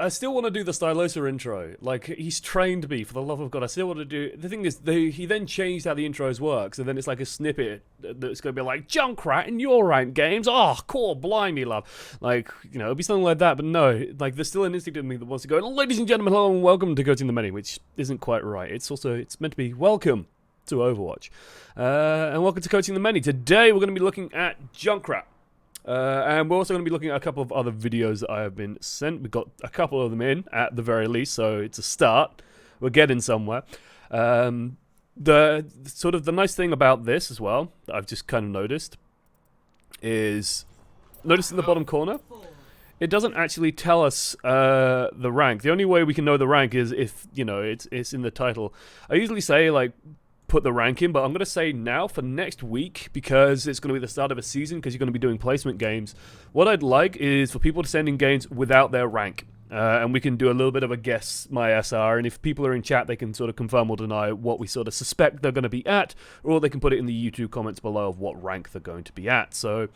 I still want to do the Stylosa intro. Like, he's trained me, for the love of God. I still want to do... The thing is, he then changed how the intros work, so then it's like a snippet that's going to be like, Junkrat in your rank games? Oh, cool, blimey, love. Like, you know, it'll be something like that, but no. Like, there's still an instinct in me that wants to go, ladies and gentlemen, hello and welcome to Coaching the Many, which isn't quite right. It's meant to be welcome to Overwatch. And welcome to Coaching the Many. Today, we're going to be looking at Junkrat. And we're also going to be looking at a couple of other videos that I have been sent. We've got a couple of them in, at the very least, so it's a start. We're getting somewhere. The nice thing about this as well, that I've just kind of noticed, is, notice in the bottom corner, it doesn't actually tell us the rank. The only way we can know the rank is if, you know, it's in the title. I usually say, like, put the rank in, but I'm going to say now for next week, because it's going to be the start of a season, because you're going to be doing placement games, what I'd like is for people to send in games without their rank, and we can do a little bit of a guess my SR, and if people are in chat, they can sort of confirm or deny what we sort of suspect they're going to be at, or they can put it in the YouTube comments below of what rank they're going to be at. So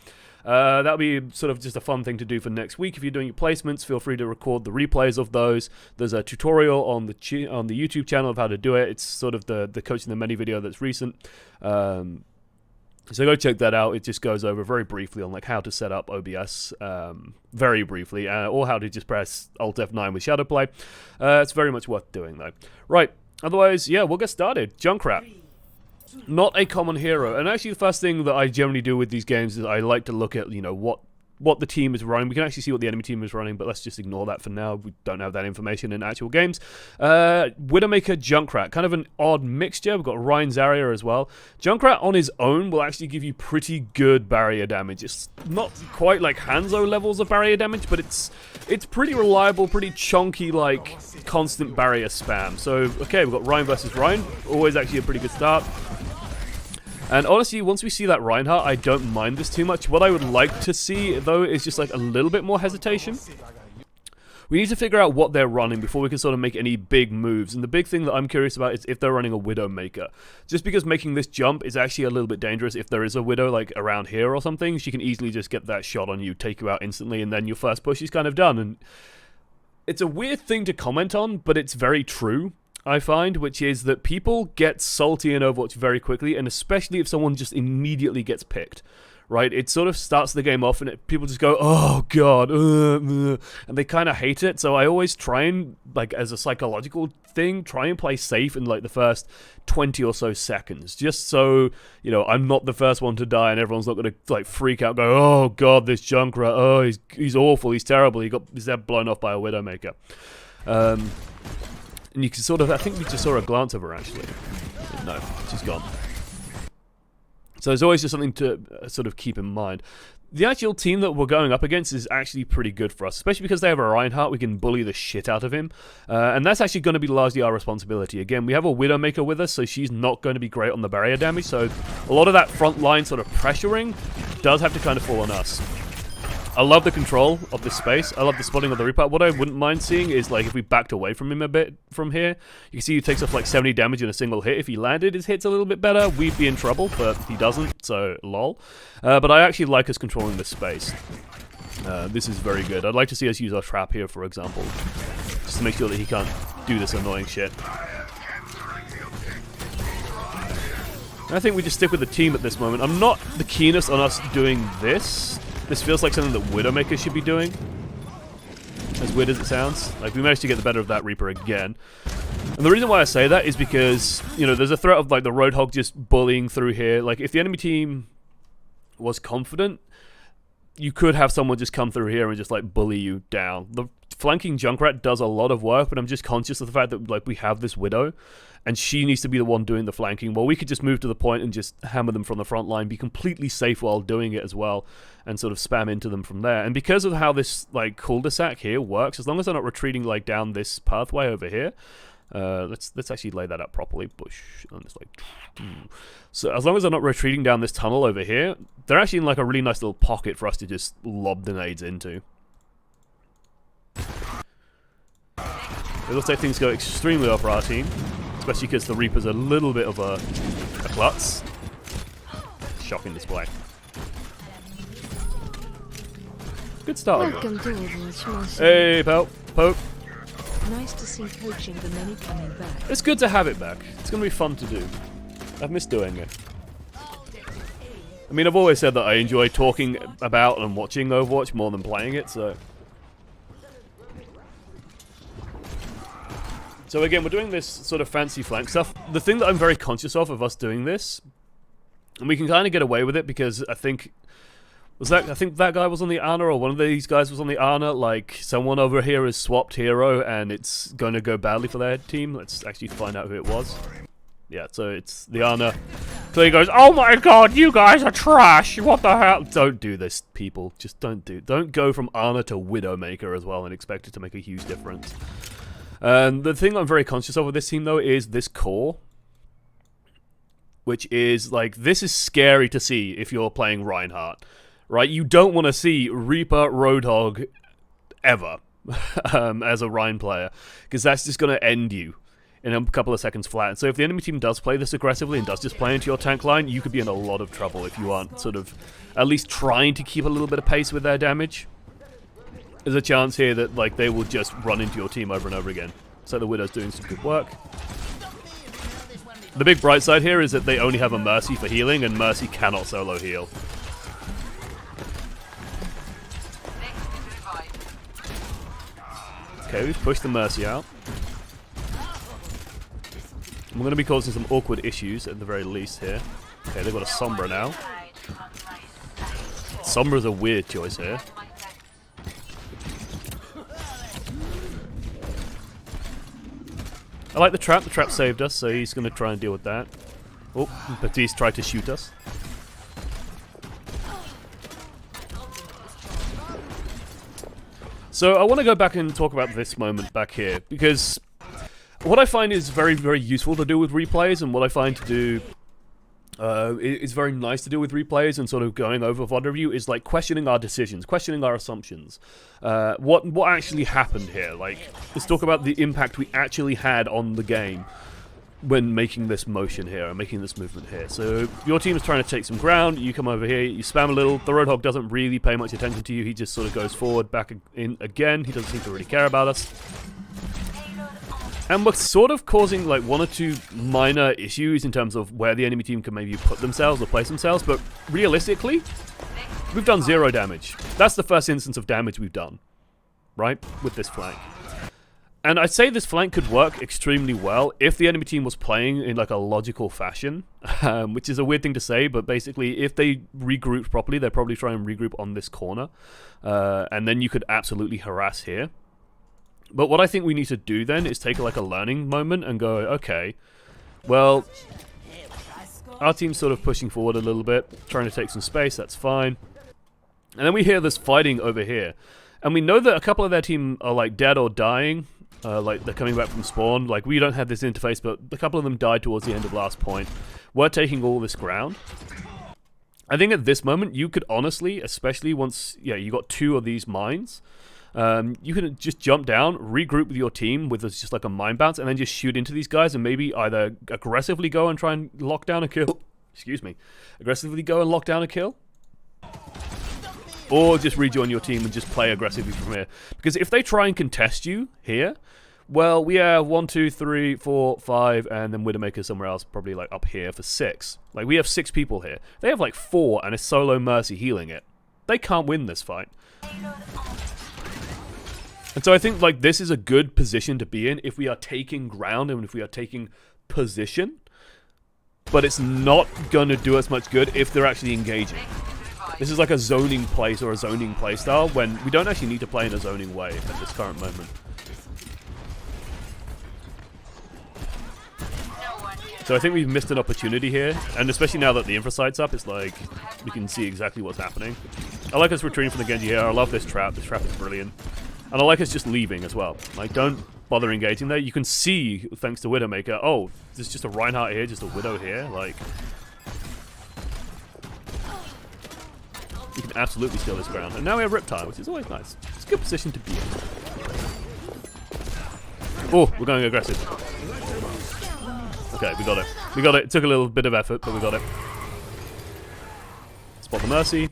that'll be sort of just a fun thing to do for next week. If you're doing your placements, feel free to record the replays of those. There's a tutorial on the YouTube channel of how to do it. It's sort of the Coaching the Many video that's recent. So go check that out. It just goes over very briefly on like how to set up OBS, very briefly, or how to just press Alt F9 with Shadow Play. It's very much worth doing though. Right. Otherwise, yeah, we'll get started. Junkrat. Not a common hero, and actually the first thing that I generally do with these games is I like to look at, you know, what the team is running. We can actually see what the enemy team is running, but let's just ignore that for now. We don't have that information in actual games. Widowmaker, Junkrat, kind of an odd mixture. We've got Ryan Zarya as well. Junkrat on his own will actually give you pretty good barrier damage. It's not quite like Hanzo levels of barrier damage, but it's pretty reliable, pretty chunky, like constant barrier spam. So, okay, we've got Ryan versus Ryan. Always actually a pretty good start. And honestly, once we see that Reinhardt, I don't mind this too much. What I would like to see, though, is just like a little bit more hesitation. We need to figure out what they're running before we can sort of make any big moves. And the big thing that I'm curious about is if they're running a Widowmaker. Just because making this jump is actually a little bit dangerous. If there is a Widow, like around here or something, she can easily just get that shot on you, take you out instantly, and then your first push is kind of done. And it's a weird thing to comment on, but it's very true. I find, which is that people get salty in Overwatch very quickly, and especially if someone just immediately gets picked, right? It sort of starts the game off, and people just go, oh god, and they kind of hate it. So I always try and, like, as a psychological thing, try and play safe in like the first 20 or so seconds, just so, you know, I'm not the first one to die, and everyone's not going to like freak out, go, oh god, this Junkrat, oh he's awful, he's terrible, he got his head blown off by a Widowmaker. And you can sort of, I think we just saw a glance of her actually. No, she's gone. So there's always just something to sort of keep in mind. The actual team that we're going up against is actually pretty good for us, especially because they have a Reinhardt. We can bully the shit out of him. And that's actually going to be largely our responsibility. Again, we have a Widowmaker with us, so she's not going to be great on the barrier damage. So a lot of that front line sort of pressuring does have to kind of fall on us. I love the control of this space. I love the spotting of the Reaper. What I wouldn't mind seeing is, like, if we backed away from him a bit from here, you can see he takes off like 70 damage in a single hit. If he landed his hits a little bit better, we'd be in trouble, but he doesn't, so lol. But I actually like us controlling this space. This is very good. I'd like to see us use our trap here, for example, just to make sure that he can't do this annoying shit. I think we just stick with the team at this moment. I'm not the keenest on us doing this. This feels like something that Widowmaker should be doing. As weird as it sounds. Like, we managed to get the better of that Reaper again. And the reason why I say that is because, you know, there's a threat of, like, the Roadhog just bullying through here. Like, if the enemy team was confident, you could have someone just come through here and just, like, bully you down. The flanking Junkrat does a lot of work, but I'm just conscious of the fact that, like, we have this Widow, and she needs to be the one doing the flanking. Well, we could just move to the point and just hammer them from the front line, be completely safe while doing it as well, and sort of spam into them from there. And because of how this, like, cul-de-sac here works, as long as they're not retreating, like, down this pathway over here, let's actually lay that out properly. Bush, and it's like, so as long as they're not retreating down this tunnel over here, they're actually in, like, a really nice little pocket for us to just lob the nades into. It looks like things go extremely well for our team, especially because the Reaper's a little bit of a klutz. Shocking display. Good start. Welcome to Overwatch. Hey, Pope. Nice to see coaching the many coming back. It's good to have it back. It's going to be fun to do. I've missed doing it. I mean, I've always said that I enjoy talking about and watching Overwatch more than playing it, so... So again, we're doing this sort of fancy flank stuff. The thing that I'm very conscious of us doing this, and we can kind of get away with it because I think... I think that guy was on the Ana, or one of these guys was on the Ana. Like, someone over here has swapped hero, and it's going to go badly for their team. Let's actually find out who it was. Yeah, so it's the Ana. So he goes, "Oh my god, you guys are trash! What the hell?" Don't do this, people. Just don't go from Ana to Widowmaker as well and expect it to make a huge difference. The thing I'm very conscious of with this team, though, is this core. Which is, like, this is scary to see if you're playing Reinhardt. Right, you don't want to see Reaper Roadhog ever as a Rhine player, because that's just going to end you in a couple of seconds flat. And so if the enemy team does play this aggressively and does just play into your tank line, you could be in a lot of trouble if you aren't sort of at least trying to keep a little bit of pace with their damage. There's a chance here that like they will just run into your team over and over again. So the Widow's doing some good work. The big bright side here is that they only have a Mercy for healing, and Mercy cannot solo heal. Okay, we've pushed the Mercy out. We're going to be causing some awkward issues at the very least here. Okay, they've got a Sombra now. Sombra's a weird choice here. I like the trap. The trap saved us, so he's going to try and deal with that. Oh, Baptiste tried to shoot us. So I want to go back and talk about this moment back here, because what I find is very, very useful to do with replays, and what I find to do is very nice to do with replays and sort of going over VOD review is like questioning our decisions, questioning our assumptions. What actually happened here? Like, let's talk about the impact we actually had on the game when making this motion here, and making this movement here. So your team is trying to take some ground, you come over here, you spam a little, the Roadhog doesn't really pay much attention to you, he just sort of goes forward, back in again, he doesn't seem to really care about us. And we're sort of causing like one or two minor issues in terms of where the enemy team can maybe put themselves or place themselves, but realistically, we've done 0 damage. That's the first instance of damage we've done, right, with this flank. And I'd say this flank could work extremely well if the enemy team was playing in like a logical fashion, which is a weird thing to say, but basically if they regrouped properly, they'd probably try and regroup on this corner, and then you could absolutely harass here. But what I think we need to do then is take like a learning moment and go, okay, well, our team's sort of pushing forward a little bit, trying to take some space, that's fine. And then we hear this fighting over here. And we know that a couple of their team are like dead or dying, like they're coming back from spawn. Like, we don't have this interface, but a couple of them died towards the end of last point. We're taking all this ground. I think at this moment, you could honestly, especially once, yeah, you got 2 of these mines, you can just jump down, regroup with your team with just like a mine bounce, and then just shoot into these guys and maybe either aggressively go and try and lock down a kill. Excuse me. Aggressively go and lock down a kill. Or just rejoin your team and just play aggressively from here. Because if they try and contest you here, well, we have 1, 2, 3, 4, 5, and then Widowmaker somewhere else, probably like up here for 6. Like, we have 6 people here. They have like 4 and a solo Mercy healing it. They can't win this fight. And so I think like this is a good position to be in if we are taking ground and if we are taking position. But it's not going to do us much good if they're actually engaging. This is like a zoning place or a zoning playstyle when we don't actually need to play in a zoning way at this current moment. So I think we've missed an opportunity here, and especially now that the infra site's up, it's like we can see exactly what's happening. I like us retreating from the Genji here. I love this trap. This trap is brilliant. And I like us just leaving as well. Like, don't bother engaging there. You can see, thanks to Widowmaker, oh, there's just a Reinhardt here, just a Widow here. Like, you can absolutely steal this ground. And now we have Riptide, which is always nice. It's a good position to be in. Oh, we're going aggressive. Okay, we got it. We got it. It took a little bit of effort, but we got it. Spot the Mercy.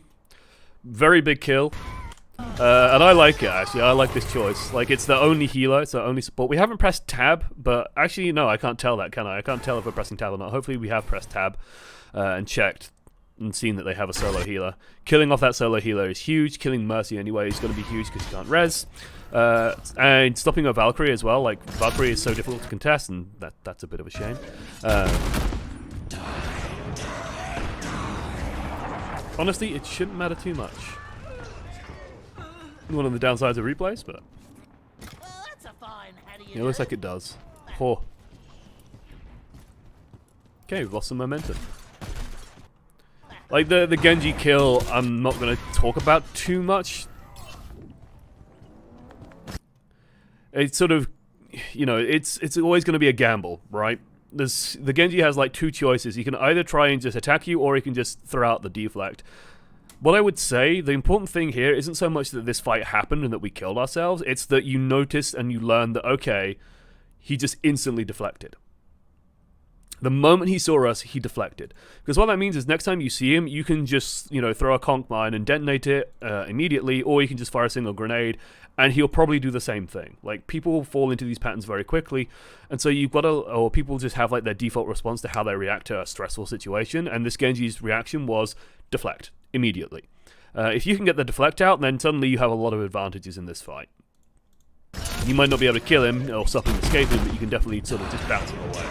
Very big kill. And I like it, actually. I like this choice. Like, it's the only healer, it's the only support. We haven't pressed tab, but actually, no, I can't tell that, can I? I can't tell if we're pressing tab or not. Hopefully we have pressed tab and checked and seen that they have a solo healer. Killing off that solo healer is huge. Killing Mercy anyway is going to be huge because you can't res. And stopping a Valkyrie as well. Like, Valkyrie is so difficult to contest, and that's a bit of a shame. Honestly, it shouldn't matter too much. One of the downsides of replays, but it looks like it does. Oh. Okay, we've lost some momentum. Like the Genji kill, I'm not going to talk about too much. It's sort of, you know, it's always going to be a gamble, right? The Genji has like two choices. He can either try and just attack you, or he can just throw out the deflect. What I would say, the important thing here isn't so much that this fight happened and that we killed ourselves, it's that you noticed and you learned that, okay, he just instantly deflected. The moment he saw us, he deflected. Because what that means is next time you see him, you can just, you know, throw a conch mine and detonate it immediately, or you can just fire a single grenade, and he'll probably do the same thing. Like, people fall into these patterns very quickly, and so you've got to, or people just have like their default response to how they react to a stressful situation, and this Genji's reaction was deflect immediately. If you can get the deflect out, then suddenly you have a lot of advantages in this fight. You might not be able to kill him or stop him escaping, but you can definitely sort of just bounce him away.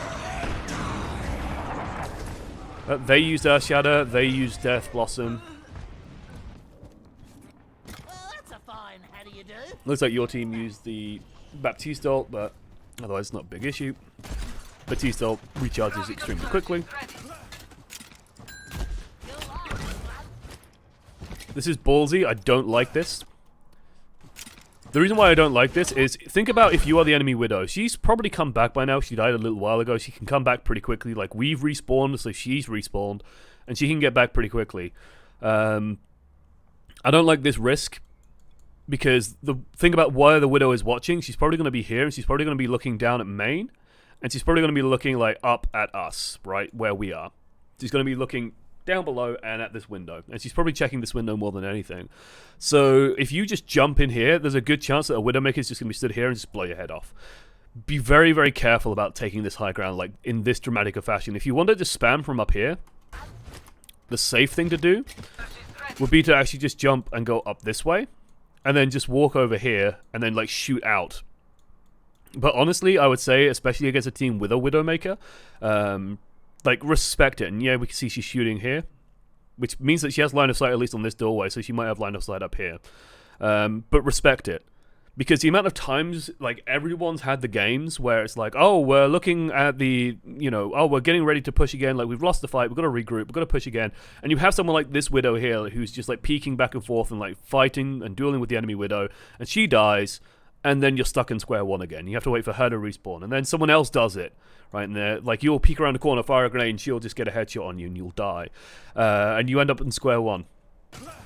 They used Earth Shatter, they used Death Blossom. Looks like your team used the Baptiste ult, but otherwise it's not a big issue. Baptiste ult recharges extremely quickly. This is ballsy. I don't like this. The reason why I don't like this is, think about if you are the enemy Widow. She's probably come back by now. She died a little while ago. She can come back pretty quickly. Like, we've respawned, so she's respawned. And she can get back pretty quickly. I don't like this risk. Because the thing about where the Widow is watching, she's probably going to be here. And she's probably going to be looking down at main. And she's probably going to be looking, like, up at us, right? Where we are. She's going to be looking down below and at this window, and she's probably checking this window more than anything. So if you just jump in here, there's a good chance that a Widowmaker is just going to be stood here and just blow your head off. Be very, very careful about taking this high ground like in this dramatic a fashion. If you want to just spam from up here, the safe thing to do would be to actually just jump and go up this way, and then just walk over here and then like shoot out. But honestly, I would say, especially against a team with a Widowmaker, like, respect it. And yeah, we can see she's shooting here, which means that she has line of sight at least on this doorway, so she might have line of sight up here. But respect it. Because the amount of times, like, everyone's had the games where it's like, oh, we're looking at the, you know, oh, we're getting ready to push again, like, we've lost the fight, we've got to regroup, we've got to push again. And you have someone like this Widow here who's just, like, peeking back and forth and, like, fighting and dueling with the enemy Widow, and she dies, and then you're stuck in square one again. You have to wait for her to respawn, and then someone else does it. Right, and they're, like, you'll peek around the corner, fire a grenade, and she'll just get a headshot on you, and you'll die. And you end up in square one.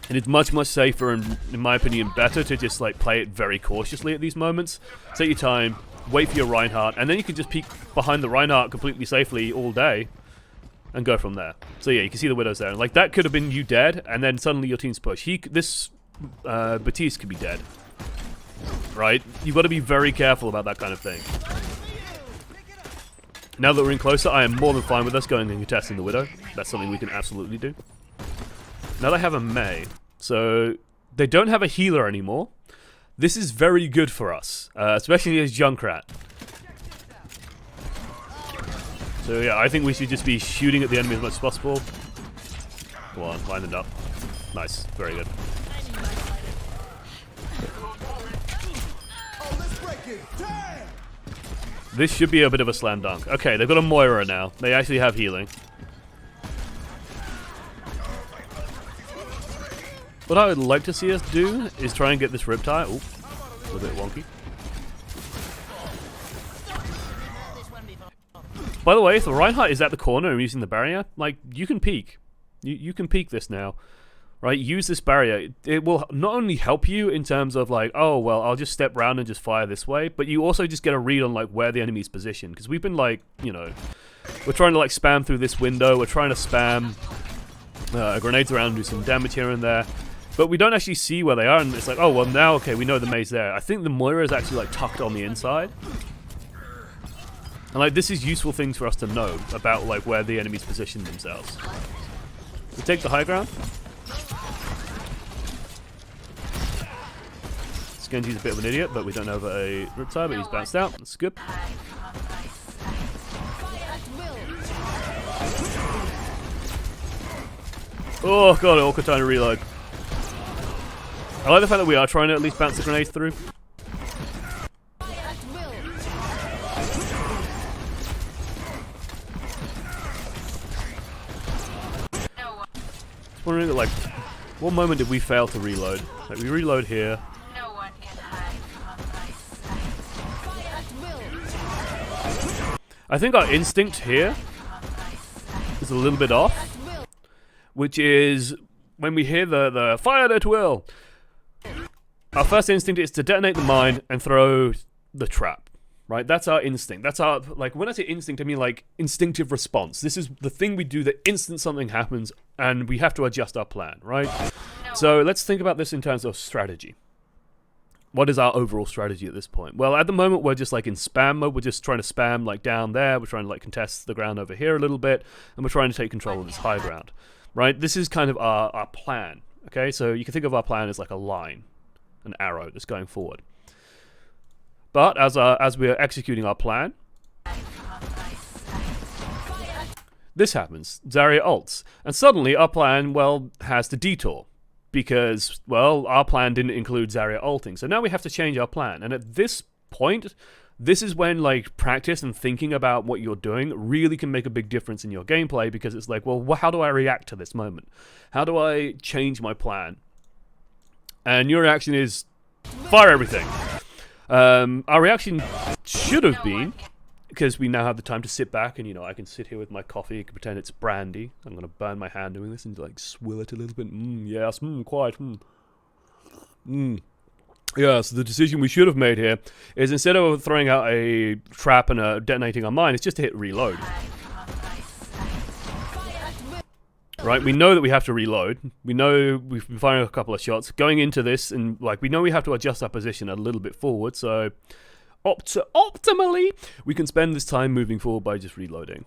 And it's much, much safer, and in my opinion, better to just, like, play it very cautiously at these moments. Take your time, wait for your Reinhardt, and then you can just peek behind the Reinhardt completely safely all day, and go from there. So yeah, you can see the Widows there. And, like, that could have been you dead, and then suddenly your team's push. This Baptiste could be dead. Right? You've got to be very careful about that kind of thing. Now that we're in closer, I am more than fine with us going and contesting the Widow. That's something we can absolutely do. Now they have a Mei, so they don't have a healer anymore. This is very good for us, especially as Junkrat. So yeah, I think we should just be shooting at the enemy as much as possible. Go on, line it up. Nice, very good. This should be a bit of a slam dunk. Okay, they've got a Moira now. They actually have healing. What I would like to see us do is try and get this Riptide. Ooh, a little bit wonky. By the way, if the Reinhardt is at the corner and using the barrier, like, you can peek. You can peek this now. Right, use this barrier. It will not only help you in terms of like, oh, well, I'll just step around and just fire this way, but you also just get a read on like where the enemy's positioned. Because we've been like, you know, we're trying to like spam through this window. We're trying to spam grenades around, do some damage here and there. But we don't actually see where they are, and it's like, oh, well, now, okay, we know the Mei's there. I think the Moira is actually, like, tucked on the inside. And, like, this is useful things for us to know about, like, where the enemies position themselves. We take the high ground. Genji's a bit of an idiot, but we don't have a Riptide, but he's bounced out. That's good. Oh god, awkward time to reload. I like the fact that we are trying to at least bounce the grenades through. Just wondering, like, what moment did we fail to reload? Like, we reload here. I think our instinct here is a little bit off, which is when we hear the fire at will. Our first instinct is to detonate the mine and throw the trap, right? That's our instinct. That's our, like, when I say instinct, I mean like instinctive response. This is the thing we do the instant something happens, and we have to adjust our plan, right? So let's think about this in terms of strategy. What is our overall strategy at this point? Well, at the moment, we're just like in spam mode. We're just trying to spam like down there. We're trying to like contest the ground over here a little bit. And we're trying to take control of this high ground, right? This is kind of our plan, okay? So you can think of our plan as like a line, an arrow that's going forward. But as we are executing our plan, this happens. Zarya ults. And suddenly our plan, well, has to detour. Because, well, our plan didn't include Zarya ulting. So now we have to change our plan. And at this point, this is when, like, practice and thinking about what you're doing really can make a big difference in your gameplay, because it's like, well, how do I react to this moment? How do I change my plan? And your reaction is, fire everything. Our reaction should have been, because we now have the time to sit back and, you know, I can sit here with my coffee, I can pretend it's brandy. I'm going to burn my hand doing this and, like, swill it a little bit. Yes, quiet. Yes, the decision we should have made here is, instead of throwing out a trap and detonating our mine, it's just to hit reload. Right, we know that we have to reload. We know we've been firing a couple of shots. Going into this, and, like, we know we have to adjust our position a little bit forward, so optimally, we can spend this time moving forward by just reloading.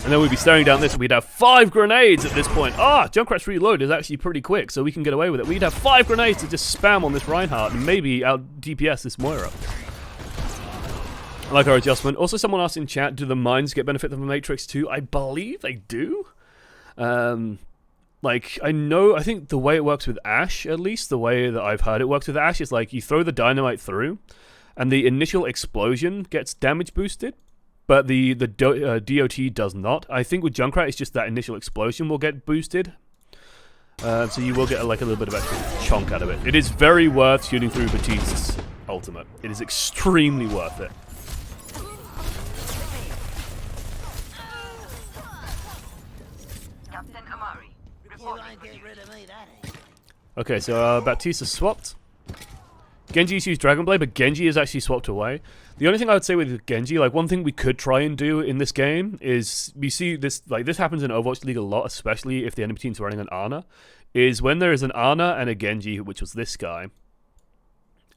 And then we'd be staring down this, and we'd have 5 grenades at this point. Junkrat's reload is actually pretty quick, so we can get away with it. We'd have 5 grenades to just spam on this Reinhardt, and maybe out DPS this Moira. I like our adjustment. Also, someone asked in chat, do the mines get benefit from the Matrix too? I believe they do. Like, I think the way it works with Ashe, at least, the way that I've heard it works with Ashe, is like, you throw the dynamite through, and the initial explosion gets damage boosted, but the DOT does not. I think with Junkrat, it's just that initial explosion will get boosted. So you will get like a little bit of extra chunk out of it. It is very worth shooting through Batiste's ultimate. It is extremely worth it. Okay, so Baptiste swapped. Genji's used Dragon Blade, but Genji is actually swapped away. The only thing I would say with Genji, like, one thing we could try and do in this game is, we see this, like, this happens in Overwatch League a lot, especially if the enemy team's running an Ana, is when there is an Ana and a Genji, which was this guy,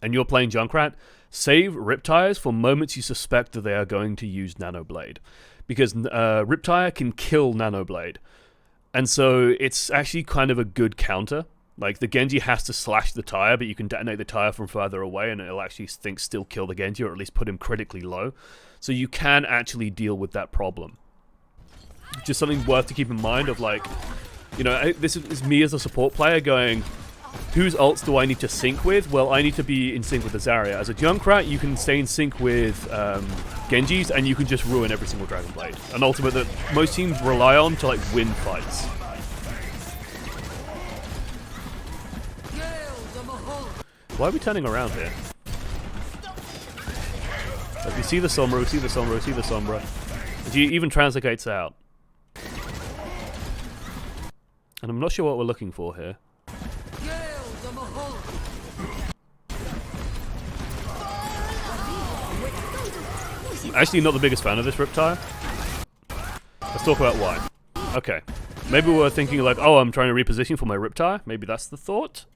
and you're playing Junkrat, save Riptires for moments you suspect that they are going to use Nano Blade. Because Riptire can kill Nano Blade. And so it's actually kind of a good counter. Like, the Genji has to slash the tire, but you can detonate the tire from further away, and it'll actually still kill the Genji, or at least put him critically low. So you can actually deal with that problem. Just something worth to keep in mind of, like, you know, this is me as a support player going, whose ults do I need to sync with? Well, I need to be in sync with the Zarya. As a Junkrat, you can stay in sync with Genjis, and you can just ruin every single Dragon Blade. An ultimate that most teams rely on to, like, win fights. Why are we turning around here? Like, we see the Sombra, we see the Sombra, we see the Sombra. And he even translocates out. And I'm not sure what we're looking for here. I'm actually not the biggest fan of this Riptire. Let's talk about why. Okay. Maybe we're thinking like, oh, I'm trying to reposition for my Riptire. Maybe that's the thought.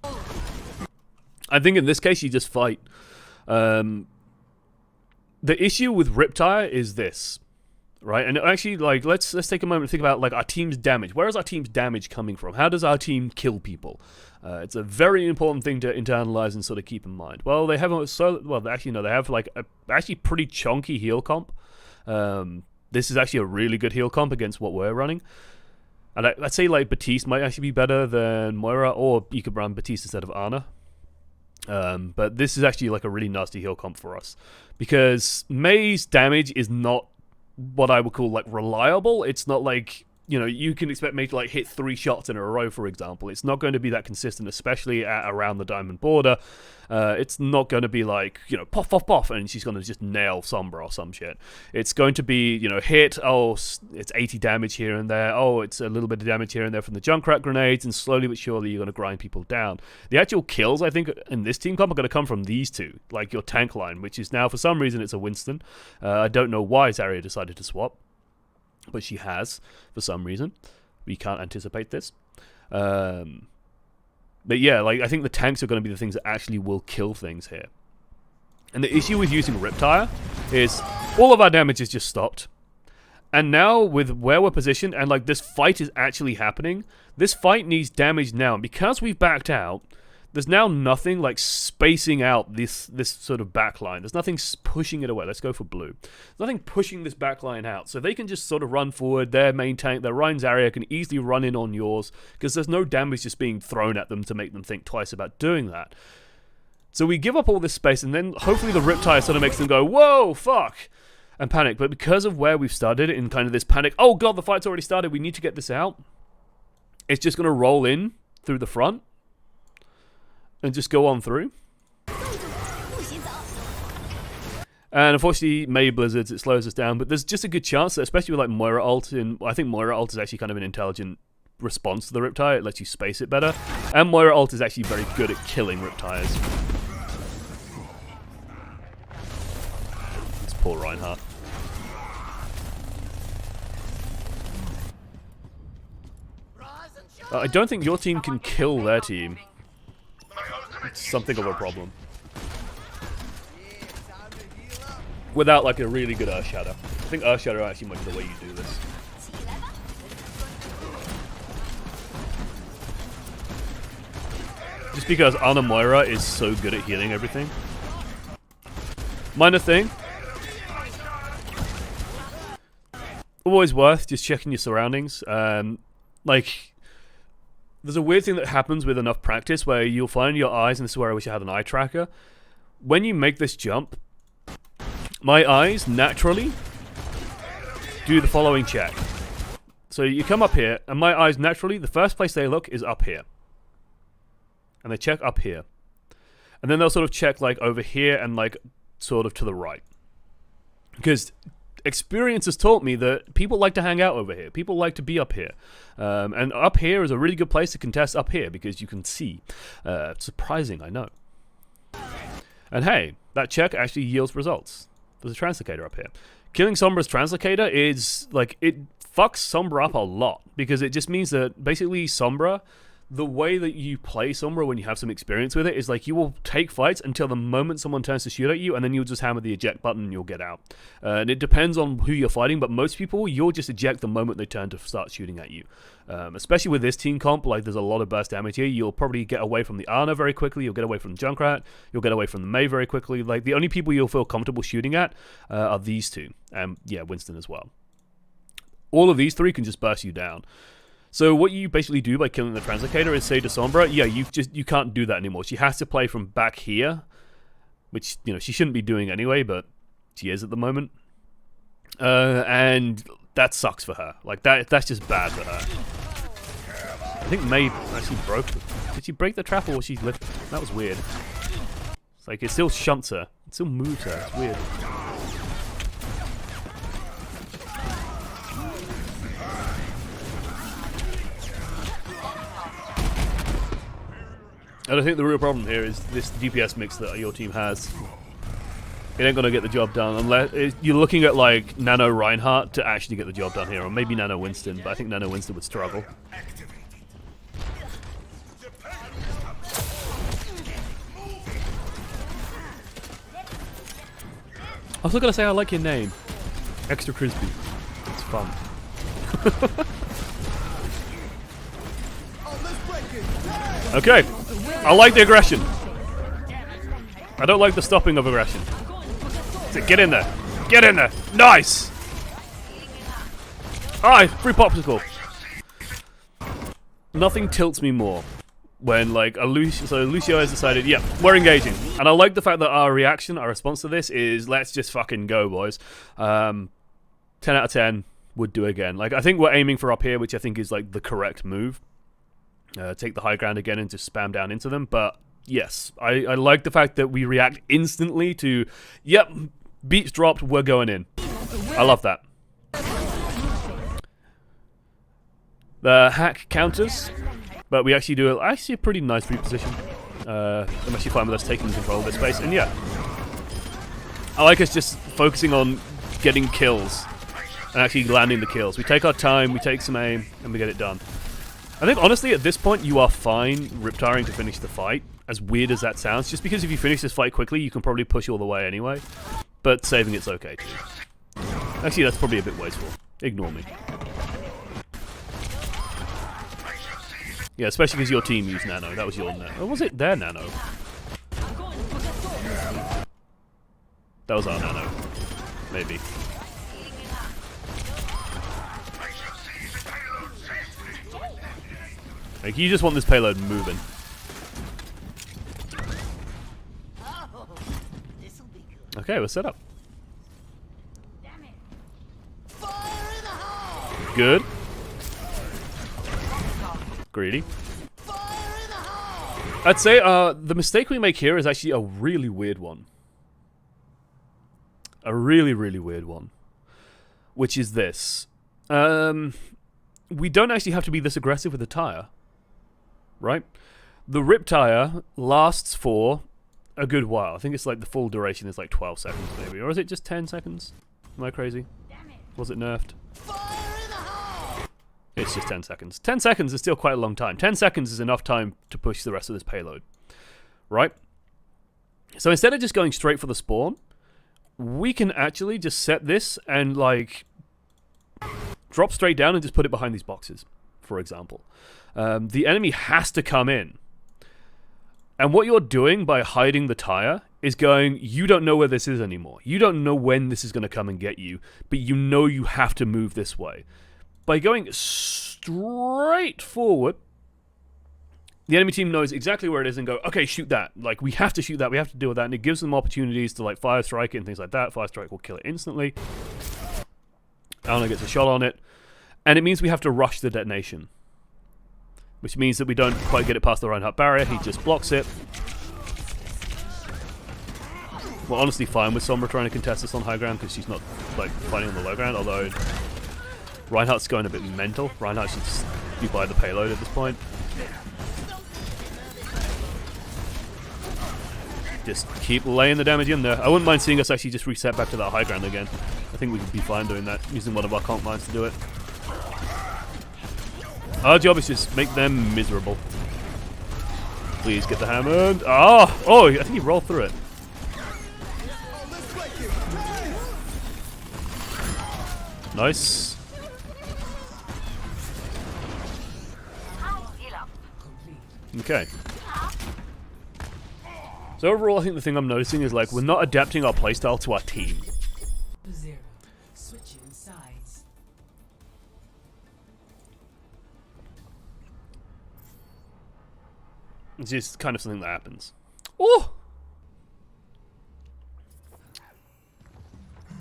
I think in this case, you just fight. The issue with Riptire is this, right? And actually, like, let's take a moment to think about like our team's damage. Where is our team's damage coming from? How does our team kill people? It's a very important thing to internalize and sort of keep in mind. Well, they have they have like a actually pretty chunky heal comp. This is actually a really good heal comp against what we're running. And let's say like Batiste might actually be better than Moira, or you could run Batiste instead of Ana. But this is actually like a really nasty heal comp for us, because May's damage is not what I would call like reliable. It's not like, you know, you can expect May to like hit 3 shots in a row, for example. It's not going to be that consistent, especially at around the diamond border. It's not going to be like, you know, poff, poff, poff, and she's going to just nail Sombra or some shit. It's going to be, you know, hit, oh, it's 80 damage here and there, oh, it's a little bit of damage here and there from the Junkrat grenades, and slowly but surely you're going to grind people down. The actual kills, I think, in this team comp are going to come from these two, like your tank line, which is now, for some reason, it's a Winston. I don't know why Zarya decided to swap, but she has, for some reason. We can't anticipate this. But yeah, like, I think the tanks are going to be the things that actually will kill things here. And the issue with using Riptire is all of our damage is just stopped. And now, with where we're positioned, and like this fight is actually happening, this fight needs damage now. And because we've backed out, there's now nothing like spacing out this sort of backline. There's nothing pushing it away. Let's go for blue. There's nothing pushing this backline out. So they can just sort of run forward. Their main tank, their Ryan's area, can easily run in on yours, because there's no damage just being thrown at them to make them think twice about doing that. So we give up all this space, and then hopefully the Riptire sort of makes them go, whoa, fuck, and panic. But because of where we've started in kind of this panic, oh god, the fight's already started, we need to get this out, it's just going to roll in through the front and just go on through. And unfortunately, May Blizzards, it slows us down, but there's just a good chance that, especially with like Moira ult, and I think Moira ult is actually kind of an intelligent response to the Riptire. It lets you space it better. And Moira ult is actually very good at killing Riptires. It's poor Reinhardt. I don't think your team can kill their team. It's something of a problem. Without like a really good Earth Shadow. I think Earth Shadow actually might be the way you do this. Just because Ana Moira is so good at healing everything. Minor thing. Always worth just checking your surroundings. Like, there's a weird thing that happens with enough practice where you'll find your eyes, and this is where I wish I had an eye tracker. When you make this jump, my eyes naturally do the following check. So you come up here, and my eyes naturally, the first place they look is up here. And they check up here. And then they'll sort of check like over here and like sort of to the right. Because experience has taught me that people like to hang out over here. People like to be up here. And up here is a really good place to contest up here because you can see. Surprising, I know. And hey, that check actually yields results. There's a translocator up here. Killing Sombra's translocator is, like, it fucks Sombra up a lot. Because it just means that basically Sombra, the way that you play Sombra when you have some experience with it is like you will take fights until the moment someone turns to shoot at you, and then you'll just hammer the eject button and you'll get out. And it depends on who you're fighting, but most people, you'll just eject the moment they turn to start shooting at you. Especially with this team comp, like there's a lot of burst damage here. You'll probably get away from the Ana very quickly, you'll get away from the Junkrat, you'll get away from the Mei very quickly. Like the only people you'll feel comfortable shooting at are these two. And yeah, Winston as well. All of these three can just burst you down. So what you basically do by killing the translocator is say to Sombra, yeah, you can't do that anymore. She has to play from back here, which, you know, she shouldn't be doing anyway, but she is at the moment. And that sucks for her. Like that's just bad for her. I think May actually broke. Did she break the trap or was she lifted? That was weird. It's like it still shunts her. It still moves her. It's weird. And I think the real problem here is this DPS mix that your team has. It ain't gonna get the job done unless you're looking at like Nano Reinhardt to actually get the job done here, or maybe Nano Winston, but I think Nano Winston would struggle. I was gonna say I like your name, Extra Crispy. It's fun. Okay, I like the aggression. I don't like the stopping of aggression. So get in there. Get in there. Nice. Alright, free popsicle. Nothing tilts me more when like Lucio has decided, yeah, we're engaging. And I like the fact that our reaction, our response to this is, let's just fucking go, boys. 10 out of 10 would do again. Like, I think we're aiming for up here, which I think is like the correct move. Take the high ground again and just spam down into them. But yes, I like the fact that we react instantly to, yep, beats dropped, we're going in. I love that. The hack counters, but we actually do a pretty nice reposition. I'm actually fine with us taking control of this space, and yeah, I like us just focusing on getting kills and actually landing the kills. We take our time, we take some aim, and we get it done. I think honestly at this point you are fine riptiring to finish the fight, as weird as that sounds, just because if you finish this fight quickly you can probably push all the way anyway, but saving it's okay too. Actually that's probably a bit wasteful. Ignore me. Yeah, especially because your team used Nano. That was your Nano. Or was it their Nano? That was our Nano. Maybe. Like, you just want this payload moving. Okay, we're set up. Good. Greedy. I'd say the mistake we make here is actually a really weird one. A really, really weird one. Which is this. We don't actually have to be this aggressive with the tire. Right? The rip tire lasts for a good while. I think it's like the full duration is like 12 seconds maybe. Or is it just 10 seconds? Am I crazy? Was it nerfed? It's just 10 seconds. 10 seconds is still quite a long time. 10 seconds is enough time to push the rest of this payload. Right? So instead of just going straight for the spawn, we can actually just set this and like drop straight down and just put it behind these boxes, for example. The enemy has to come in. And what you're doing by hiding the tire is going, you don't know where this is anymore. You don't know when this is going to come and get you, but you know you have to move this way. By going straight forward, the enemy team knows exactly where it is and go, okay, shoot that. Like, we have to shoot that, we have to deal with that, and it gives them opportunities to, like, fire strike it and things like that. Fire strike will kill it instantly. Alna gets a shot on it, and it means we have to rush the detonation. Which means that we don't quite get it past the Reinhardt barrier, he just blocks it. We're honestly fine with Sombra trying to contest this on high ground, because she's not, like, fighting on the low ground, although Reinhardt's going a bit mental. Reinhardt should just be by the payload at this point. Just keep laying the damage in there. I wouldn't mind seeing us actually just reset back to that high ground again. I think we could be fine doing that, using one of our comp lines to do it. Our job is just make them miserable. Please get the hammer. Oh, I think he rolled through it. Nice. Okay. So overall, I think the thing I'm noticing is like we're not adapting our playstyle to our team. Zero. Switching sides. It's just kind of something that happens. Oh!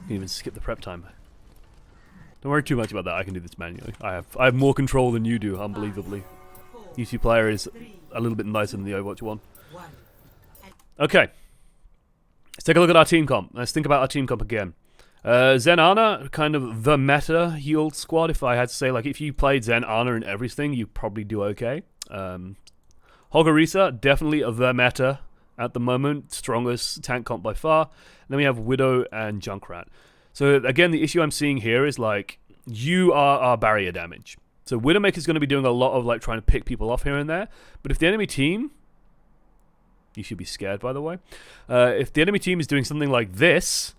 You can even skip the prep time. Don't worry too much about that. I can do this manually. I have more control than you do, unbelievably. YouTube player is a little bit nicer than the Overwatch one. Okay. Let's take a look at our team comp. Let's think about our team comp again. Zen Ana, kind of the meta healed squad, if I had to say. Like, if you played Zen Ana in everything, you'd probably do okay. Hogarisa, definitely the meta at the moment, strongest tank comp by far. And then we have Widow and Junkrat. So again, the issue I'm seeing here is like, you are our barrier damage. So Widowmaker's going to be doing a lot of like trying to pick people off here and there. But if the enemy team, you should be scared by the way, if the enemy team is doing something like this,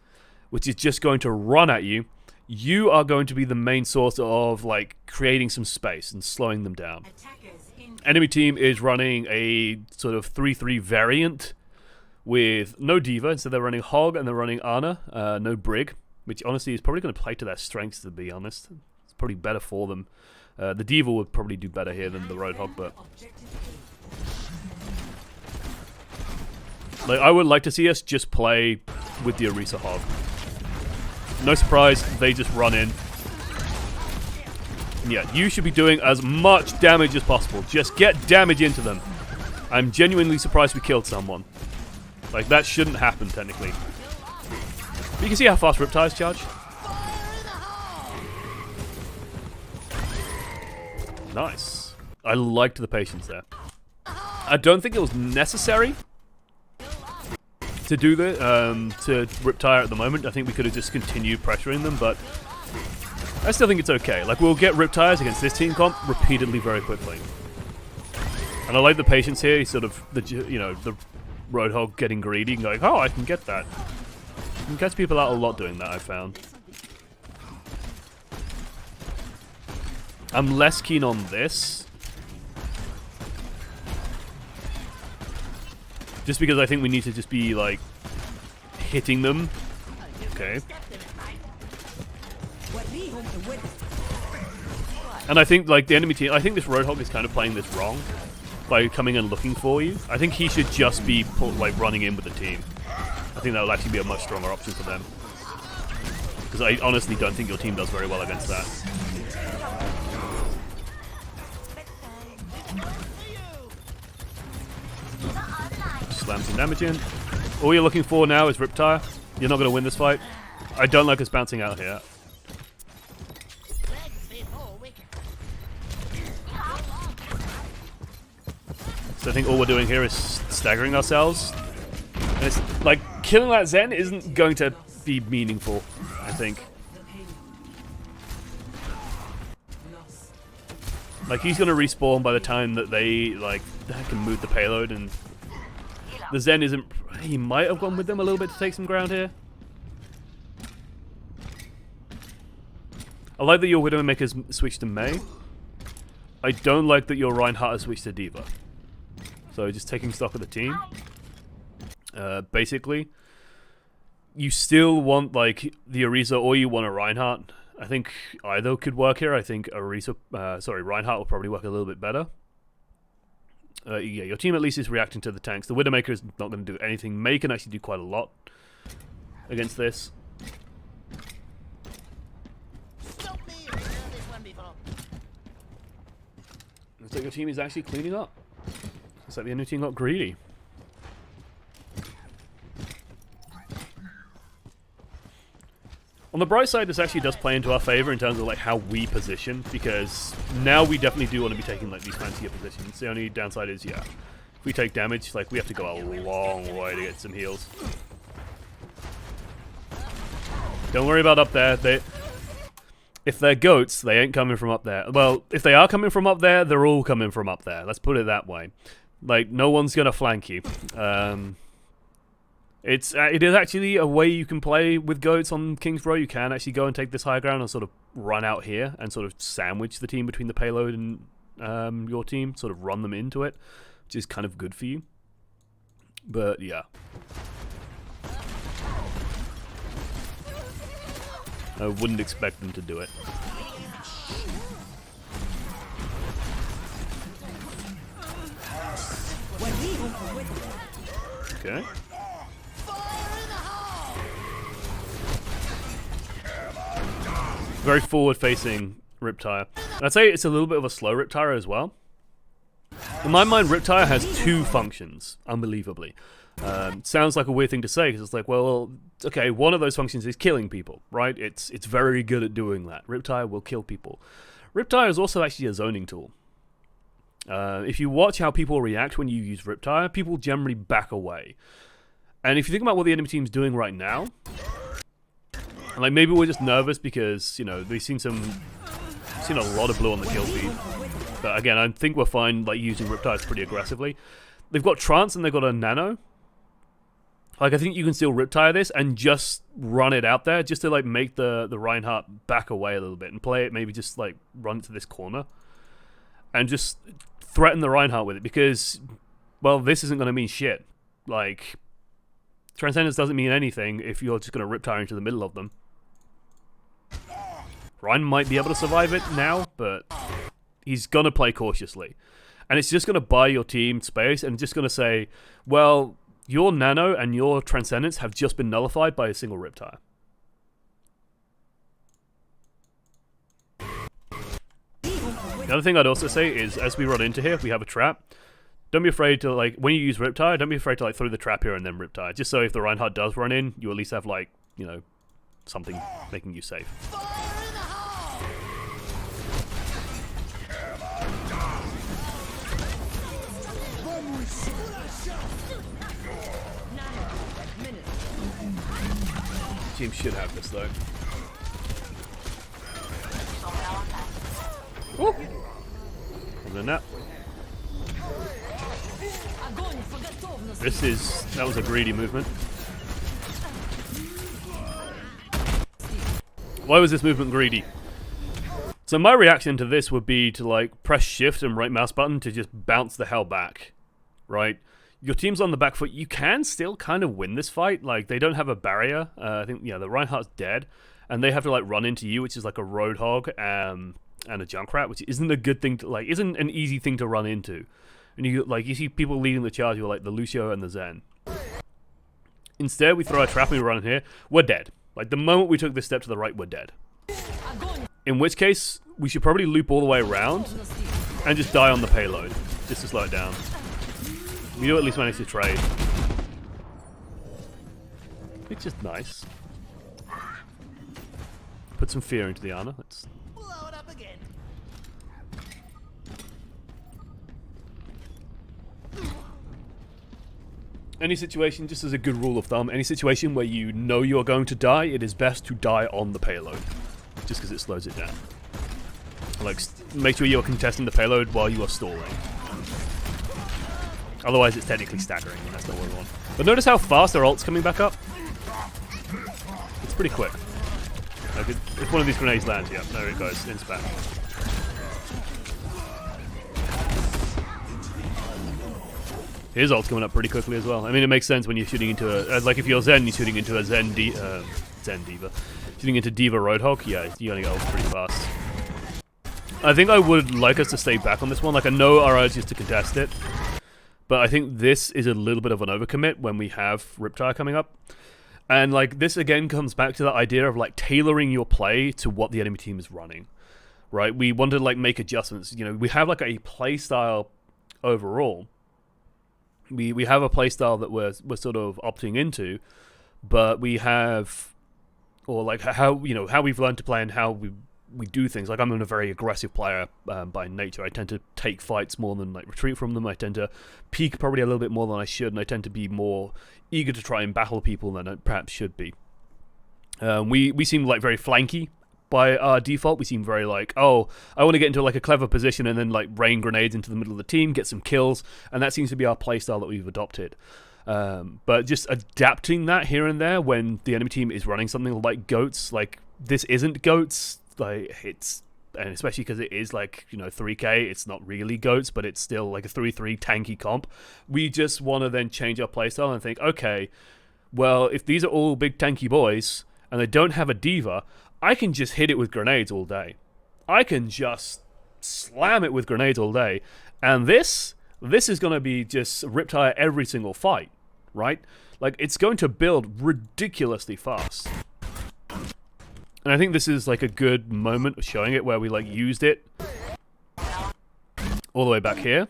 which is just going to run at you, you are going to be the main source of like creating some space and slowing them down. Enemy team is running a sort of 3-3 variant with no Diva, instead they're running Hog and they're running Ana, no Brig, which honestly is probably going to play to their strengths, to be honest. It's probably better for them. The Diva would probably do better here than the Roadhog, but like, I would like to see us just play with the Orisa Hog. No surprise, they just run in. Yeah, you should be doing as much damage as possible. Just get damage into them. I'm genuinely surprised we killed someone. Like, that shouldn't happen, technically. But you can see how fast Riptides charge. Nice. I liked the patience there. I don't think it was necessary to do the to Riptire at the moment. I think we could have just continued pressuring them, but I still think it's okay. Like, we'll get Riptires against this team comp repeatedly very quickly. And I like the patience here. He's sort of, the Roadhog getting greedy and going, oh, I can get that. You can catch people out a lot doing that, I've found. I'm less keen on this. Just because I think we need to just be, like, hitting them. Okay. And I think, like, the enemy team, I think this Roadhog is kind of playing this wrong by coming and looking for you. I think he should just be, like, running in with the team. I think that will actually be a much stronger option for them. Because I honestly don't think your team does very well against that. Slam some damage in. All you're looking for now is Riptire. You're not going to win this fight. I don't like us bouncing out here. So I think all we're doing here is staggering ourselves. And it's like, killing that Zen isn't going to be meaningful, I think. Like, he's going to respawn by the time that they, like, can move the payload, and the Zen isn't... He might have gone with them a little bit to take some ground here. I like that your Widowmaker's switched to Mei. I don't like that your Reinhardt has switched to Diva. So just taking stock of the team. Basically, you still want like the Orisa or you want a Reinhardt. I think either could work here. I think Reinhardt will probably work a little bit better. Yeah, your team at least is reacting to the tanks. The Widowmaker is not going to do anything. Mei can actually do quite a lot against this. Looks like your team is actually cleaning up. Looks like the enemy team got greedy. On the bright side, this actually does play into our favor in terms of like how we position, because now we definitely do want to be taking like these fancier positions. The only downside is, yeah, if we take damage, like we have to go a long way to get some heals. Don't worry about up there. If they're goats, they ain't coming from up there. Well, if they are coming from up there, they're all coming from up there. Let's put it that way. Like, no one's gonna flank you. It is actually a way you can play with goats on King's Row. You can actually go and take this high ground and sort of run out here and sort of sandwich the team between the payload and your team, sort of run them into it, which is kind of good for you. But yeah, I wouldn't expect them to do it. Okay. Very forward-facing Riptire. I'd say it's a little bit of a slow Riptire as well. In my mind, Riptire has two functions, unbelievably. Sounds like a weird thing to say, because it's like, well, okay, one of those functions is killing people, right? It's very good at doing that. Riptire will kill people. Riptire is also actually a zoning tool. If you watch how people react when you use Riptire, people generally back away. And if you think about what the enemy team's doing right now, like maybe we're just nervous because, you know, we've seen a lot of blue on the kill feed. But again, I think we're fine like using Riptires pretty aggressively. They've got Trance and they've got a Nano. Like I think you can still Riptire this and just run it out there just to like make the Reinhardt back away a little bit and play it, maybe just like run it to this corner and just threaten the Reinhardt with it because, well, this isn't going to mean shit. Like, Transcendence doesn't mean anything if you're just going to Riptire into the middle of them. Rein might be able to survive it now, but he's going to play cautiously. And it's just going to buy your team space and just going to say, well, your Nano and your Transcendence have just been nullified by a single Riptire. The other thing I'd also say is, as we run into here, we have a trap. Don't be afraid to, like, when you use Riptire, don't be afraid to, like, throw the trap here and then Riptire. Just so if the Reinhardt does run in, you at least have, like, you know, something making you safe. Team should have this, though. Woo! And then that. That was a greedy movement. Why was this movement greedy? So my reaction to this would be to like press shift and right mouse button to just bounce the hell back, right? Your team's on the back foot. You can still kind of win this fight. Like they don't have a barrier. I think the Reinhardt's dead, and they have to like run into you, which is like a Roadhog and a Junkrat, which isn't a good thing to like. Isn't an easy thing to run into. And you see people leading the charge who are like the Lucio and the Zen. Instead, we throw a trap and we run in here. We're dead. Like the moment we took this step to the right, we're dead. In which case, we should probably loop all the way around and just die on the payload, just to slow it down. We do at least manage to trade. It's just nice. Put some fear into the Ana. Let's blow it up again. Any situation, just as a good rule of thumb, any situation where you know you're going to die, it is best to die on the payload. Just because it slows it down. Like, make sure you're contesting the payload while you are stalling. Otherwise, it's technically staggering, and that's not what we want. But notice how fast our ult's coming back up? It's pretty quick. Like, if one of these grenades lands, yeah, there it goes, it's back. His ult's coming up pretty quickly as well. I mean, it makes sense when you're shooting into a... like, if you're Zen, you're shooting into a Zen Diva. Shooting into Diva Roadhog, yeah, you're gonna get ult pretty fast. I think I would like us to stay back on this one. Like, I know our urge is to contest it. But I think this is a little bit of an overcommit when we have Riptire coming up. And, like, this again comes back to that idea of, like, tailoring your play to what the enemy team is running. Right? We want to, like, make adjustments. You know, we have, like, a playstyle overall. We have a playstyle that we're sort of opting into, but we have, or like how we've learned to play and how we do things. Like I'm a very aggressive player by nature. I tend to take fights more than like retreat from them. I tend to peek probably a little bit more than I should, and I tend to be more eager to try and battle people than I perhaps should be. We seem like very flanky. By our default, we seem very like, oh, I want to get into like a clever position and then like rain grenades into the middle of the team, get some kills, and that seems to be our playstyle that we've adopted. But just adapting that here and there when the enemy team is running something like Goats, like this isn't Goats, like it's, and especially because it is like 3K, it's not really Goats, but it's still like a 3-3 tanky comp. We just want to then change our playstyle and think, okay, well if these are all big tanky boys and they don't have a diva, I can just hit it with grenades all day. I can just slam it with grenades all day. And this is going to be just Riptire every single fight, right? Like, it's going to build ridiculously fast. And I think this is, like, a good moment of showing it where we, like, used it all the way back here.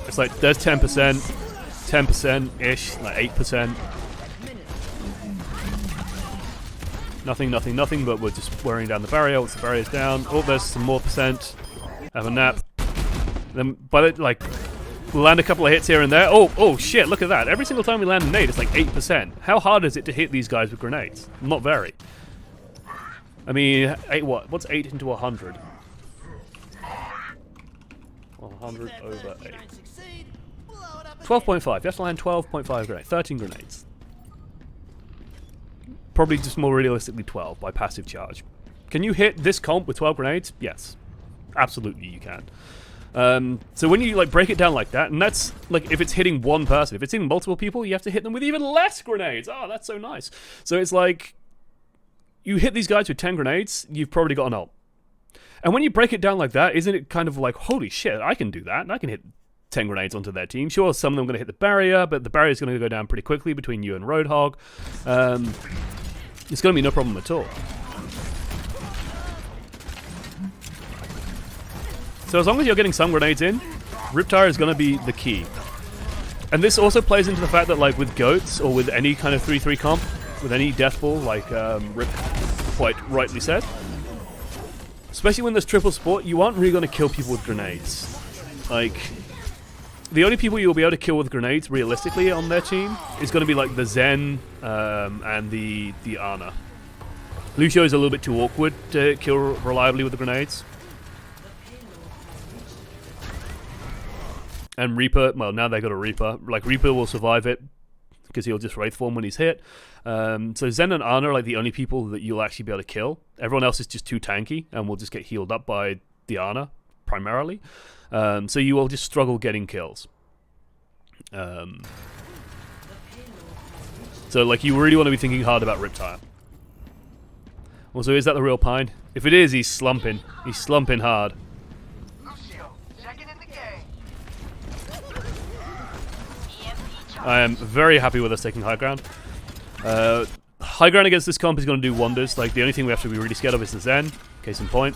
It's like, there's 10%, 10%-ish, like 8%. Nothing, nothing, nothing, but we're just wearing down the barrier. Once the barrier's down, oh, there's some more percent. Have a nap. Then, by the, like, we'll land a couple of hits here and there. Oh, shit, look at that. Every single time we land a nade, it's like 8%. How hard is it to hit these guys with grenades? Not very. I mean, what's 8 into 100? 100 over 8. 12.5. You have to land 12.5 grenades. 13 grenades. Probably just more realistically 12 by passive charge. Can you hit this comp with 12 grenades? Yes. Absolutely you can. So when you like break it down like that, and that's like if it's hitting one person, if it's hitting multiple people, you have to hit them with even less grenades. Oh, that's so nice. So it's like you hit these guys with 10 grenades, you've probably got an ult. And when you break it down like that, isn't it kind of like, holy shit, I can do that, and I can hit 10 grenades onto their team. Sure, some of them are going to hit the barrier, but the barrier's going to go down pretty quickly between you and Roadhog. It's going to be no problem at all. So as long as you're getting some grenades in, Riptire is going to be the key. And this also plays into the fact that like with goats or with any kind of 3-3 comp, with any death ball, like Rip quite rightly said, especially when there's triple support, you aren't really going to kill people with grenades. Like, the only people you'll be able to kill with grenades, realistically, on their team is going to be like the Zen and the Ana. Lucio is a little bit too awkward to kill reliably with the grenades. And Reaper, well, now they got a Reaper. Like, Reaper will survive it because he'll just Wraith form when he's hit. So Zen and Ana are like the only people that you'll actually be able to kill. Everyone else is just too tanky and will just get healed up by the Ana, primarily. So you will just struggle getting kills. So like you really want to be thinking hard about Riptire. Also, is that the real Pine? If it is, he's slumping. He's slumping hard. I am very happy with us taking high ground. High ground against this comp is going to do wonders. Like, the only thing we have to be really scared of is the Zen. Case in point.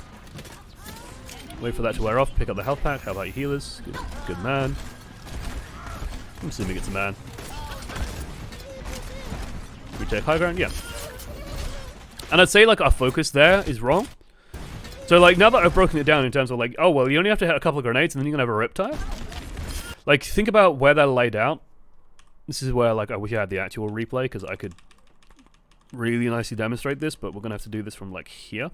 Wait for that to wear off. Pick up the health pack. How about your healers? Good man. I'm assuming it's a man. We take high ground? Yeah. And I'd say, like, our focus there is wrong. So, like, now that I've broken it down in terms of, like, oh, well, you only have to hit a couple of grenades and then you're going to have a Riptire. Like, think about where they're laid out. This is where, like, I wish I had the actual replay because I could really nicely demonstrate this, but we're going to have to do this from, like, here.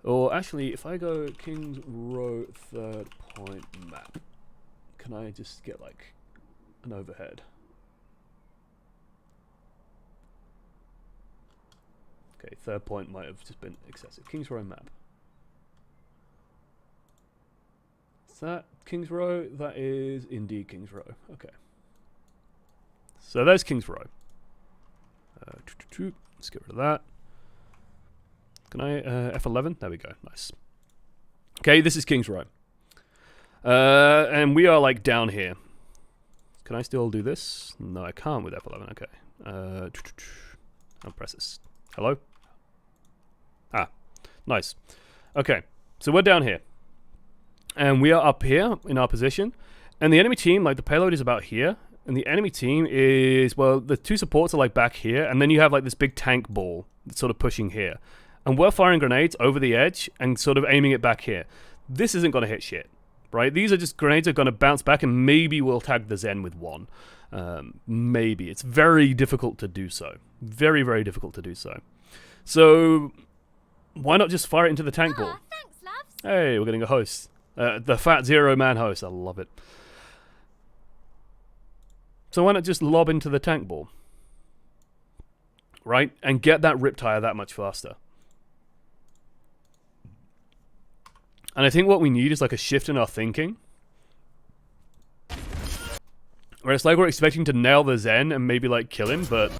Or, actually, if I go King's Row 3rd point map, can I just get, like, an overhead? Okay, 3rd point might have just been excessive. King's Row map. Is that King's Row? That is indeed King's Row. Okay. So there's King's Row. Let's get rid of that. Can I F11? There we go. Nice. Okay, this is King's Row. And we are like down here. Can I still do this? No, I can't with F11. Okay. I'll press this. Hello? Ah, nice. Okay, so we're down here. And we are up here in our position. And the enemy team, like the payload is about here. And the enemy team is, well, the two supports are like back here. And then you have like this big tank ball that's sort of pushing here. And we're firing grenades over the edge and sort of aiming it back here. This isn't going to hit shit, right? These are just grenades that are going to bounce back and maybe we'll tag the Zen with one. Maybe. It's very difficult to do so. Very, very difficult to do so. So why not just fire it into the tank ball? Thanks, loves. Hey, we're getting a host. The fat zero-man host. I love it. So why not just lob into the tank ball? Right? And get that Riptire that much faster. And I think what we need is like a shift in our thinking. Where it's like we're expecting to nail the Zen and maybe like kill him, but...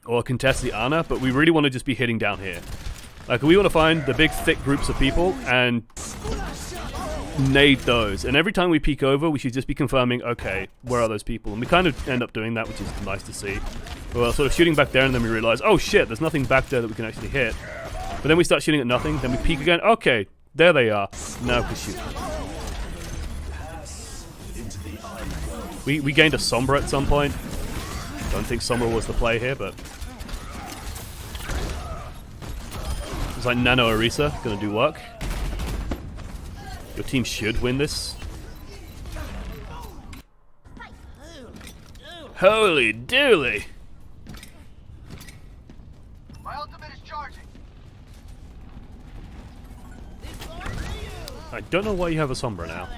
or contest the Ana, but we really want to just be hitting down here. Like, we want to find the big, thick groups of people and nade those. And every time we peek over, we should just be confirming, okay, where are those people? And we kind of end up doing that, which is nice to see. We're sort of shooting back there, and then we realize, oh shit, there's nothing back there that we can actually hit. But then we start shooting at nothing, then we peek again, okay, there they are. Now we can shoot. We gained a Sombra at some point. Don't think Sombra was the play here, but it's like Nano Orisa gonna do work. Your team should win this. Holy dooly! My ultimate is charging. I don't know why you have a Sombra now.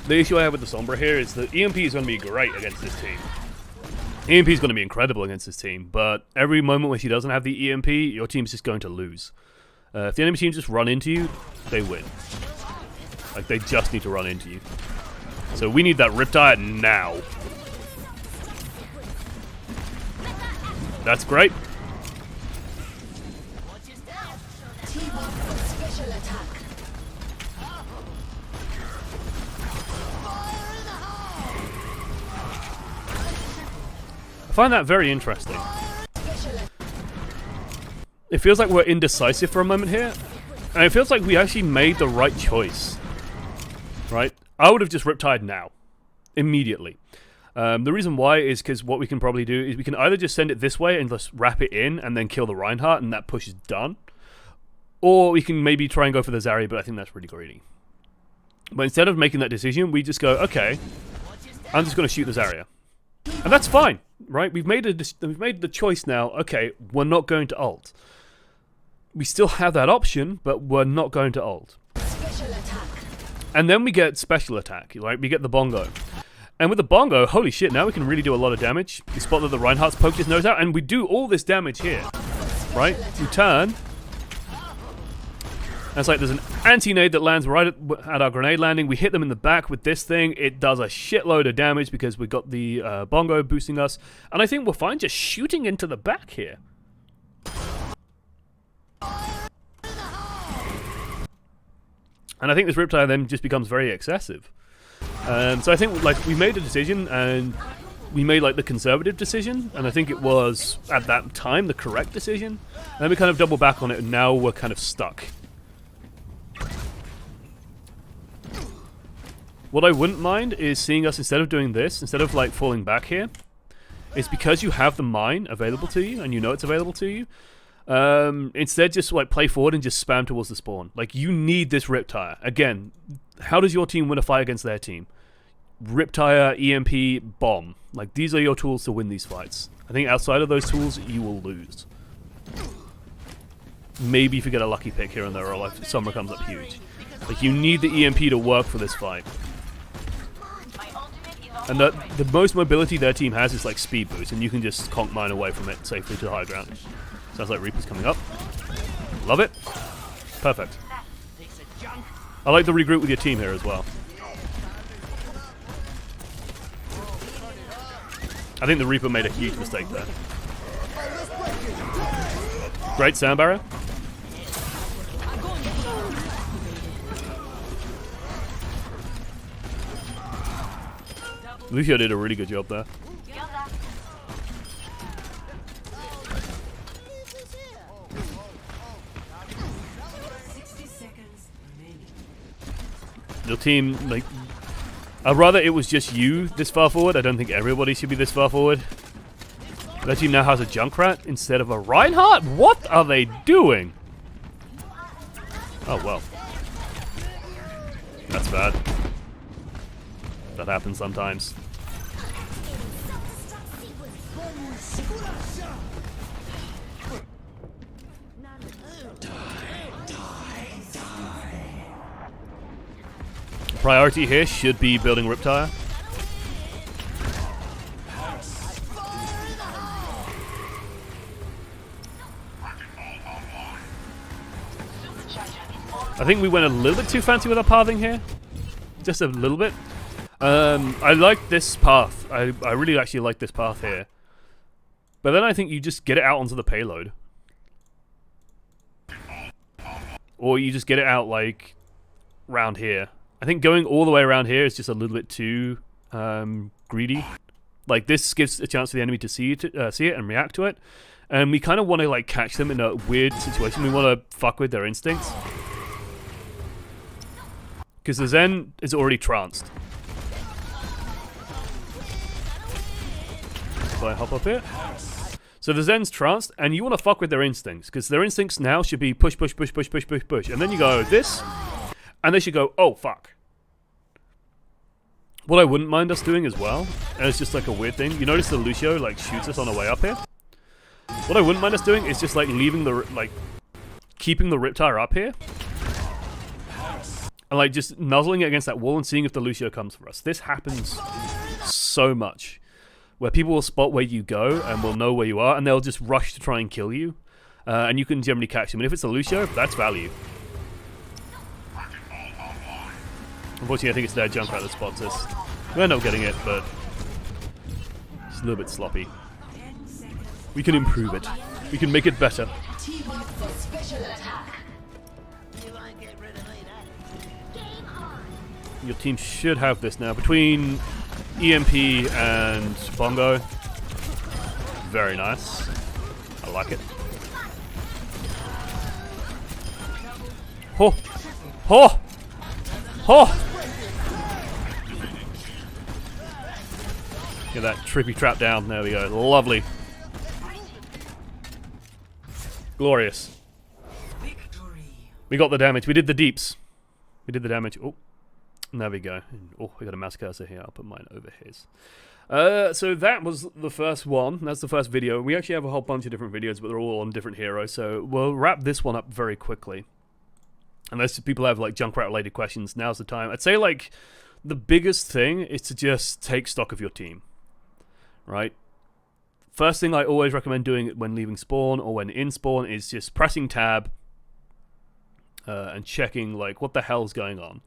The issue I have with the Sombra here is that EMP is going to be great against this team. EMP is going to be incredible against this team, but every moment when she doesn't have the EMP, your team's just going to lose. If the enemy team just run into you, they win. Like, they just need to run into you. So we need that Riptide now. That's great. I find that very interesting. It feels like we're indecisive for a moment here, and it feels like we actually made the right choice. Right? I would have just Riptide now. Immediately. The reason why is because what we can probably do is we can either just send it this way and just wrap it in and then kill the Reinhardt and that push is done. Or we can maybe try and go for the Zarya, but I think that's really greedy. But instead of making that decision, we just go, okay, I'm just going to shoot the Zarya. And that's fine, right? We've made the choice now. Okay, we're not going to ult. We still have that option, but we're not going to ult. And then we get special attack, right? We get the bongo. And with the bongo, holy shit, now we can really do a lot of damage. We spot that the Reinhardt's poked his nose out, and we do all this damage here, right? We turn. And it's like there's an anti-nade that lands right at our grenade landing. We hit them in the back with this thing. It does a shitload of damage because we got the bongo boosting us. And I think we're fine just shooting into the back here. And I think this Riptide then just becomes very excessive. So I think like we made a decision and we made like the conservative decision. And I think it was at that time the correct decision. And then we kind of double back on it and now we're kind of stuck. What I wouldn't mind is seeing us, instead of doing this, instead of like falling back here, it's because you have the mine available to you and you know it's available to you. Instead, just like play forward and just spam towards the spawn. Like, you need this Riptire. Again, how does your team win a fight against their team? Riptire, EMP, bomb. Like, these are your tools to win these fights. I think outside of those tools, you will lose. Maybe if you get a lucky pick here and there, or like Sombra comes up huge. Like, you need the EMP to work for this fight. And the most mobility their team has is like speed boost, and you can just conk mine away from it safely to the high ground. Sounds like Reaper's coming up. Love it. Perfect. I like the regroup with your team here as well. I think the Reaper made a huge mistake there. Great sound barrier. Lucio did a really good job there. Your team, like, I'd rather it was just you this far forward. I don't think everybody should be this far forward. Their team now has a Junkrat instead of a Reinhardt? What are they doing? Oh, well. That's bad. That happens sometimes. Priority here should be building Riptire. I think we went a little bit too fancy with our pathing here. Just a little bit. I like this path. I really actually like this path here. But then I think you just get it out onto the payload. Or you just get it out like round here. I think going all the way around here is just a little bit too greedy. Like, this gives a chance for the enemy to see it and react to it. And we kind of want to like catch them in a weird situation. We want to fuck with their instincts. Because the Zen is already tranced. if I hop up here. So the Zen's tranced, and you want to fuck with their instincts, because their instincts now should be push, push, push, push, push, push, push. And then you go this, and they should go, oh, fuck. What I wouldn't mind us doing as well, and it's just like a weird thing, you notice the Lucio like shoots us on the way up here? What I wouldn't mind us doing is just like leaving the, like, keeping the Riptire up here, and like just nuzzling it against that wall and seeing if the Lucio comes for us. This happens so much, where people will spot where you go and will know where you are, and they'll just rush to try and kill you, and you can generally catch them. And if it's a Lucio, that's value. Unfortunately, I think it's their Junkrat that spots us. We're not getting it, but it's a little bit sloppy. We can improve it. We can make it better. Your team should have this now. Between EMP and Bongo. Very nice. I like it. Ho! Ho! Ho! Get that trippy trap down. There we go. Lovely. Glorious. We got the damage. We did the deeps. We did the damage. Oh, there we go. Oh, we got a mouse cursor here. I'll put mine over his. So that was the first one. That's the first video. We actually have a whole bunch of different videos, but they're all on different heroes. So we'll wrap this one up very quickly. Unless people have like Junkrat related questions, now's the time. I'd say like the biggest thing is to just take stock of your team. Right? First thing I always recommend doing when leaving spawn or when in spawn is just pressing tab and checking like what the hell's going on.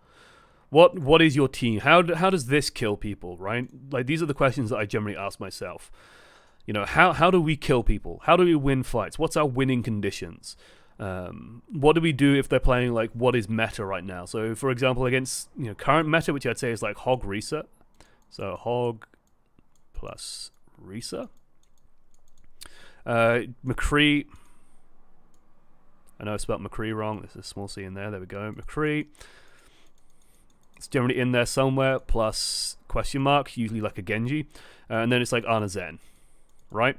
What is your team? How does this kill people, right? Like these are the questions that I generally ask myself. You know, how do we kill people? How do we win fights? What's our winning conditions? What do we do if they're playing like what is meta right now? So for example, against current meta, which I'd say is like Hog Risa. So Hog plus Risa. McCree. I know I spelled McCree wrong. There's a small C in there. There we go. McCree. It's generally in there somewhere, plus question mark, usually like a Genji. And then it's like Ana Zen. Right?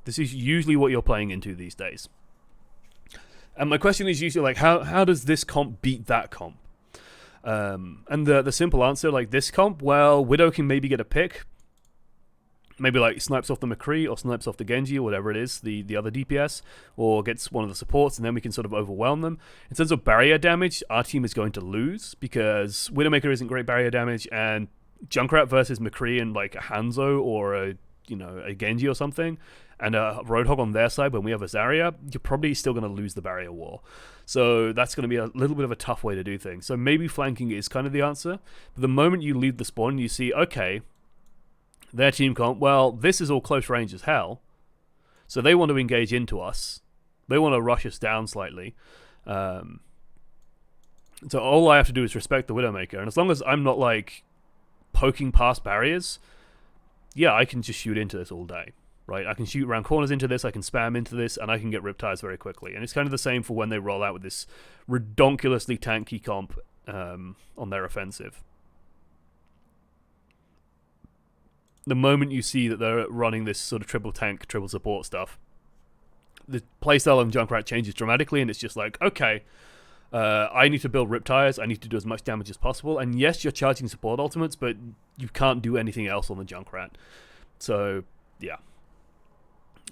This is usually what you're playing into these days. And my question is usually like, how does this comp beat that comp? And the simple answer, like this comp, well, Widow can maybe get a pick. Maybe like snipes off the McCree or snipes off the Genji or whatever it is, the other DPS, or gets one of the supports, and then we can sort of overwhelm them. In terms of barrier damage, our team is going to lose because Widowmaker isn't great barrier damage, and Junkrat versus McCree and like a Hanzo or a Genji or something, and a Roadhog on their side when we have a Zarya, you're probably still going to lose the barrier war. So that's going to be a little bit of a tough way to do things. So maybe flanking is kind of the answer. But the moment you leave the spawn, you see, okay, their team comp, well, this is all close range as hell. So they want to engage into us. They want to rush us down slightly. So all I have to do is respect the Widowmaker. And as long as I'm not, like, poking past barriers, yeah, I can just shoot into this all day. Right? I can shoot around corners into this, I can spam into this, and I can get Riptires very quickly. And it's kind of the same for when they roll out with this redonkulously tanky comp on their offensive. The moment you see that they're running this sort of triple tank, triple support stuff, the playstyle on Junkrat changes dramatically, and it's just like, okay, I need to build Riptires, I need to do as much damage as possible, and yes, you're charging support ultimates, but you can't do anything else on the Junkrat. So, yeah.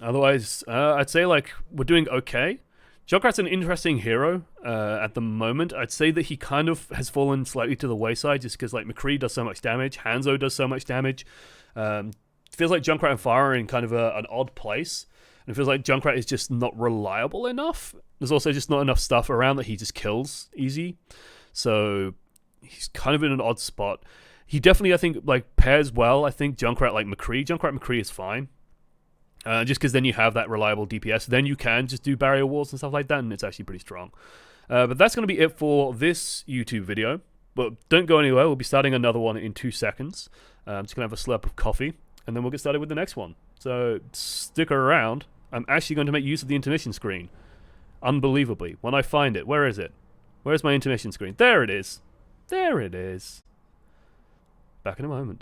Otherwise, I'd say, like, we're doing okay. Junkrat's an interesting hero at the moment. I'd say that he kind of has fallen slightly to the wayside just because, like, McCree does so much damage, Hanzo does so much damage. Feels like Junkrat and Pharah are in kind of an odd place. And it feels like Junkrat is just not reliable enough. There's also just not enough stuff around that he just kills easy. So he's kind of in an odd spot. He definitely, I think, like, pairs well. I think Junkrat like McCree. Junkrat McCree is fine. Just because then you have that reliable DPS. Then you can just do barrier walls and stuff like that, and it's actually pretty strong. But that's going to be it for this YouTube video. But don't go anywhere. We'll be starting another one in 2 seconds. I'm just going to have a slurp of coffee, and then we'll get started with the next one. So stick around. I'm actually going to make use of the intermission screen. Unbelievably. When I find it. Where is it? Where's my intermission screen? There it is. There it is. Back in a moment.